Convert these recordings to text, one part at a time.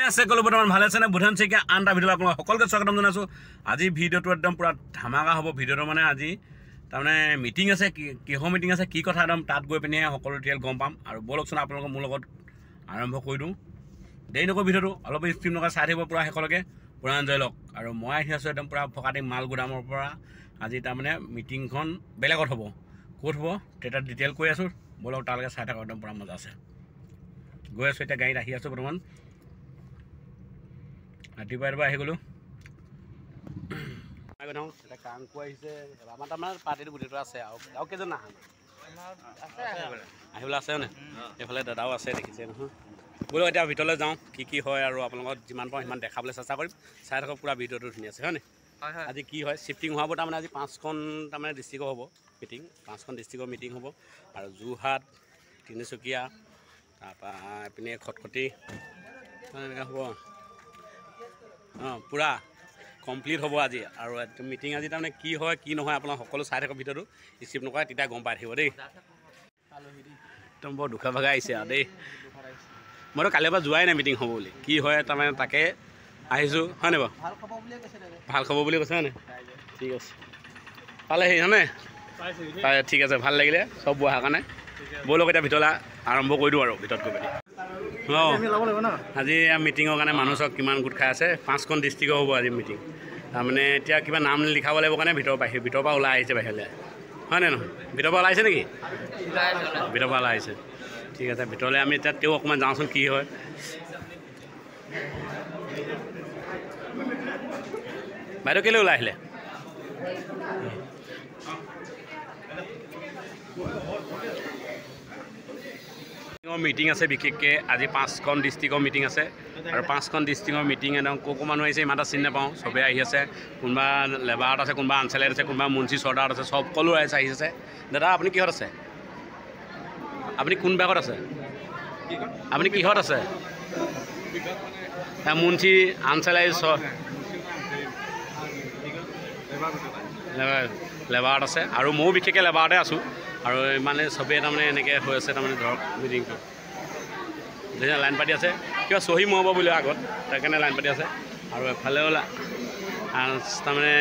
আছে কলো বৰ্তমান ভালে আছে নে বুধান চেকিয়া আনটা ভিডিঅ' আপোনালোক সকলোকে স্বাগতম জনাইছোঁ আজি ভিডিঅ'টো একদম পুৰা ধামাকা হ'ব ভিডিঅ'টো মানে আজি তাৰমানে মিটিং আছে কিহৰ মিটিং আছে কি কথা একদম তাত গৈ পিনে সকলো ডিটেইল গম পাম আৰু বলকচোন আপোনালোকক মোৰ লগত আৰম্ভ কৰি দিওঁ দেৰি নকৰি ভিডিঅ'টো অলপ স্ক্ৰীন নকৰা চাই থাকিব পুৰা শেষলৈকে পুৰা এনজয় লওক আৰু মই আহি আছোঁ একদম পুৰা ফকাটি মাল গুদামৰ পৰা আজি তাৰমানে মিটিংখন বেলেগত হ'ব ক'ত হ'ব তেতিয়া ডিটেইল কৈ আছোঁ বলক তালৈকে চাই থাকক একদম পুৰা মজা আছে গৈ আছোঁ এতিয়া গাড়ীত আহি আছোঁ বৰ্তমান ৰাতিপুৱা আহি গ'লোঁ এটা কাংকু আহিছে আমাৰ তাৰমানে পাৰ্টিটো গোটেইটো আছে আৰু কেইজন নাহে আহিবলৈ আছে মানে এইফালে দাদাও আছে দেখিছে নহয় বোলো এতিয়া ভিতৰলৈ যাওঁ কি হয় আৰু আপোনালোকক যিমান পাৰোঁ সিমান দেখাবলৈ চেষ্টা কৰিম চাই থাকক পুৰা ভিডিঅ'টো ধুনীয়া আছে হয়নে আজি কি হয় শ্বিফটিং হোৱাব তাৰমানে আজি 5খন তাৰমানে ডিষ্ট্ৰিক্টৰ হ'ব মিটিং 5খন ডিষ্ট্ৰিক্টৰ মিটিং হ'ব আৰু যোৰহাট তিনিচুকীয়া তাৰপৰা এইপিনে খটখটি এনেকৈ হ'ব পুৰা কমপ্লিট হ'ব আজি আৰু মিটিং আজি তাৰমানে কি হয় কি নহয় আপোনালোক সকলো চাই থাকক ভিডিঅ'টো স্কিপ নকৰে তেতিয়া গম পাই থাকিব দেই একদম বৰ দুখা ভাগা আহিছে আৰু দেই মইতো কালিৰ পৰা যোৱাই নাই মিটিং হ'ব বুলি কি হয় তাৰমানে তাকে আহিছোঁ হয়নে বাৰু ভাল খবৰ বুলি কৈছে হয়নে ঠিক আছে পালেহি হয়নে ঠিক আছে ভাল লাগিলে চব বহাৰ কাৰণে ব'লক এতিয়া ভিতৰলৈ আৰম্ভ কৰি দিওঁ আৰু ভিতৰত গৈ পিনি আজি মিটিঙৰ কাৰণে মানুহ চব কিমান গোট খাই আছে 5খন ডিষ্ট্ৰিক্টৰ হ'ব আজি মিটিং তাৰমানে এতিয়া কিবা নাম লিখাব লাগিব কাৰণে ভিতৰৰ পৰা ওলাই আহিছে বাহিৰলৈ হয়নে নহয় ভিতৰৰ পৰা ওলাইছে নেকি ভিতৰৰ পৰা ওলাই আহিছে ঠিক আছে ভিতৰলৈ আমি এতিয়া তেওঁ অকণমান যাওঁচোন কি হয় বাইদেউ কেলৈ ওলাই আহিলে মিটিং আছে বিশেষকৈ আজি 5খন ডিষ্ট্ৰিক্টৰ মিটিং আছে আৰু 5খন ডিষ্ট্ৰিক্টৰ মিটিং একদম ক'ৰ মানুহ আহিছে ইমান এটা চিনি নাপাওঁ চবেই আহি আছে কোনোবা লেবাৰত আছে কোনোবা আনচালাইত আছে কোনোবা মুন্সি চৰ্দাৰত আছে সকলো আহি আছে দাদা আপুনি কিহত আছে আপুনি কোন বেগত আছে আপুনি কিহত আছে মুন্সি আনচালাই লেবাৰত আছে আৰু ময়ো বিশেষকৈ লেবাৰতে আছোঁ আৰু মানে চবেই তাৰমানে এনেকৈ হৈ আছে তাৰমানে ধৰক মিটিংটো যেতিয়া লাইন পাতি আছে কিবা চহী মৰাব বুলি আগত তাৰ কাৰণে লাইন পাতি আছে আৰু এফালেও তাৰমানে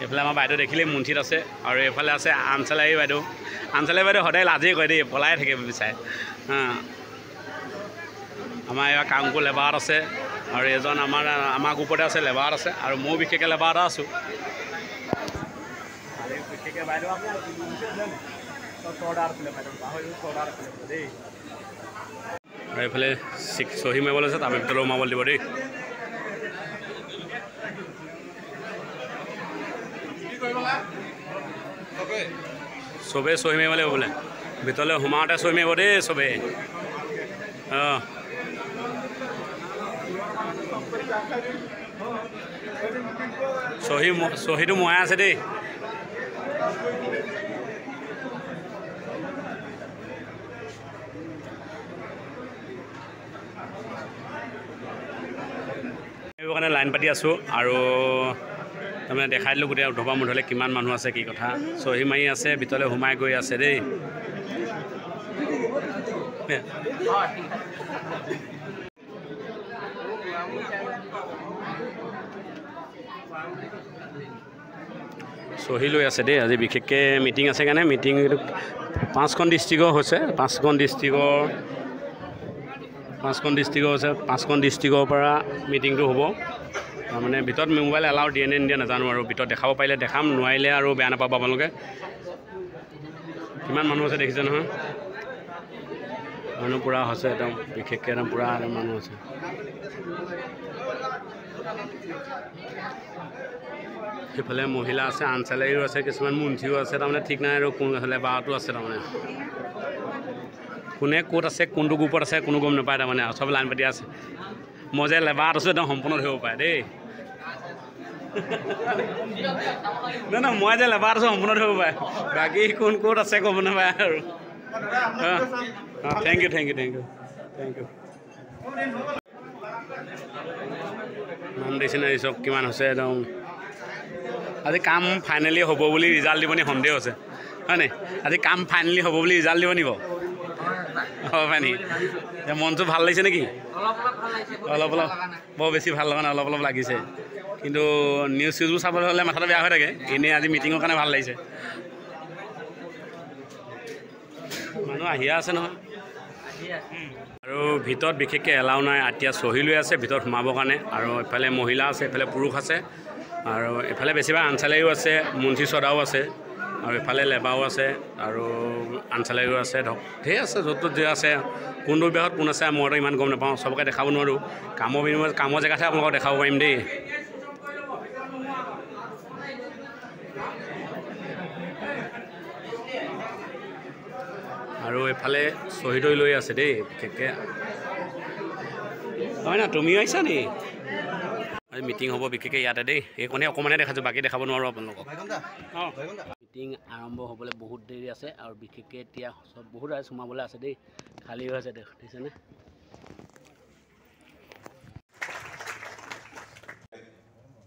এইফালে আমাৰ বাইদেউ দেখিলেই মুন্সিত আছে আৰু এইফালে আছে আনচালাই বাইদেউ সদায় লাজেই কয় দেই পলাই থাকে বিচাৰে আমাৰ এইবাৰ কাংকু লেবাৰত আছে আৰু এজন আমাৰ গ্ৰুপতে আছে লেবাৰত আছে আৰু ময়ো বিশেষকৈ লেবাৰতে আছোঁ আৰু এইফালে চহী মাৰিবলৈ আছে তাৰপৰা ভিতৰত সোমাবলৈ দিব দেই চবেই চহী মাৰিব লাগিব বোলে ভিতৰলৈ সোমাওঁতে চহী মাৰিব দেই চবেই চহীটো মৰাই আছে দেই এইবোৰ কাৰণে লাইন পাতি আছোঁ আৰু তাৰমানে দেখাই দিলোঁ গোটেই উদ্ধপা মুধলৈ কিমান মানুহ আছে কি কথা চহী মাৰি আছে ভিতৰলৈ সোমাই গৈ আছে দেই চহী লৈ আছে দেই আজি বিশেষকৈ মিটিং আছে কাৰণে মিটিং 5খন ডিষ্ট্ৰিক্টৰ হৈছে 5খন ডিষ্ট্ৰিক্টৰ পৰা মিটিংটো হ'ব তাৰমানে ভিতৰত মোবাইল এলাউ দিয়ে নে নিদিয়ে নাজানো আৰু ভিতৰত দেখাব পাৰিলে দেখাম নোৱাৰিলে আৰু বেয়া নাপাব আপোনালোকে কিমান মানুহ আছে দেখিছে নহয় মানুহ পূৰা হৈছে একদম বিশেষকৈ একদম পূৰা একদম মানুহ আছে সেইফালে মহিলা আছে আনচালাৰীও আছে কিছুমান মুন্সিও আছে তাৰমানে ঠিক নাই আৰু কোন লেবাৰতো আছে তাৰমানে কোনে ক'ত আছে কোনটো গ্ৰুপত আছে কোনো গম নাপায় তাৰমানে আৰু চব লাইন পাতি আছে মই যে লেবাৰত আছোঁ একদম সম্পূৰ্ণ ধৰিব পাৰে দেই নাই মই যে লেবাৰত আছোঁ সম্পূৰ্ণ ধৰিব পাৰে বাকী কোন ক'ত আছে ক'ব নাপায় আৰু থেংক ইউ নাম দিছে নাই চব কিমান হৈছে একদম আজি কাম ফাইনেলি হ'ব বুলি ৰিজাল্ট দিব নি সন্দেহ আছে হয়নে আজি কাম ফাইনেলি হ'ব বুলি ৰিজাল্ট দিব নিব হ'ব পাৰি মনটো ভাল লাগিছে নেকি অলপ অলপ বৰ বেছি ভাল লগা নাই অলপ অলপ লাগিছে কিন্তু নিউজ চিউজবোৰ চাবলৈ হ'লে মাথাটো বেয়া হৈ থাকে এনেই আজি মিটিঙৰ কাৰণে ভাল লাগিছে মানুহ আহিয়ে আছে নহয় আৰু ভিতৰত বিশেষকৈ এলাও নাই এতিয়া চহী লৈ আছে ভিতৰত সোমাবৰ কাৰণে আৰু এফালে মহিলা আছে এফালে পুৰুষ আছে আৰু এফালে বেছিভাগ আনচালাৰীও আছে মুন্সি চদাও আছে আৰু এফালে লেবাও আছে আৰু আনচালাৰীও আছে ধৰক ধেৰ আছে য'ত ত'ত যে আছে কোনটো বিভাগত কোন আছে মইতো ইমান গম নাপাওঁ চবকে দেখাব নোৱাৰোঁ কামৰ বিনিময়ত কামৰ জেগাতহে আপোনালোকক দেখাব পাৰিম দেই আৰু এফালে চহী তহী লৈ আছে দেই বিশেষকৈ হয় না তুমিও আহিছা নি আজি মিটিং হ'ব বিশেষকৈ ইয়াতে দেই এইকণহে অকণমানে দেখাইছোঁ বাকী দেখাব নোৱাৰোঁ আপোনালোকক অঁ মিটিং আৰম্ভ হ'বলৈ বহুত দেৰি আছে আৰু বিশেষকৈ এতিয়া চব বহুত ৰাইজ সোমাবলৈ আছে দেই খালী হৈ আছে দেখিছেনে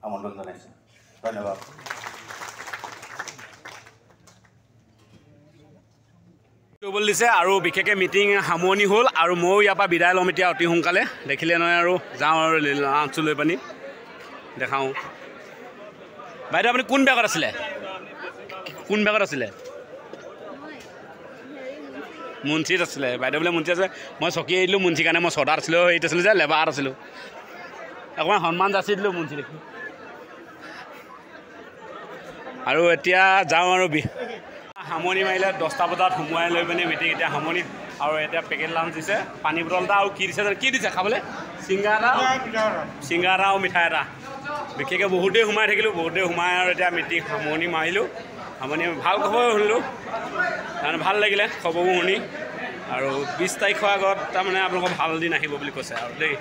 আমন্ত্ৰণ জনাইছোঁ ধন্যবাদ কৰিবলৈ দিছে আৰু বিশেষকৈ মিটিং সামৰণি হ'ল আৰু ময়ো ইয়াৰ পৰা বিদায় ল'ম এতিয়া অতি সোনকালে দেখিলে নহয় আৰু যাওঁ আৰু লাঞ্চটো লৈ পানি দেখাওঁ বাইদেউ আপুনি কোন বেগত আছিলে মুন্সিত আছিলে বাইদেউ বোলে মুন্সি আছে মই চকী এৰি দিলোঁ মুন্সিৰ কাৰণে মই চদাত আছিলোঁ হেৰিত আছিলোঁ যে লেবাৰত আছিলোঁ অকণমান সন্মান যাচি দিলোঁ মুন্সি দেখি আৰু এতিয়া যাওঁ আৰু সামৰণি মাৰিলে 10টা বজাত সোমোৱাই লৈ পিনে মিটিং এতিয়া সামৰণি আৰু এতিয়া পেকেট লাঞ্চ দিছে পানী বটল এটা আৰু কি দিছে খাবলৈ চিংগাৰা আৰু মিঠাই এটা বিশেষকৈ বহুতেই সোমাই থাকিলোঁ বহুতেই সোমাই আৰু এতিয়া মিটিং সামৰণি মাৰিলোঁ সামৰণি ভাল খবৰ শুনিলোঁ তাৰমানে ভাল লাগিলে খবৰবোৰ শুনি আৰু 20 তাৰিখৰ আগত তাৰমানে আপোনালোকৰ ভাল দিন আহিব বুলি কৈছে আৰু দেই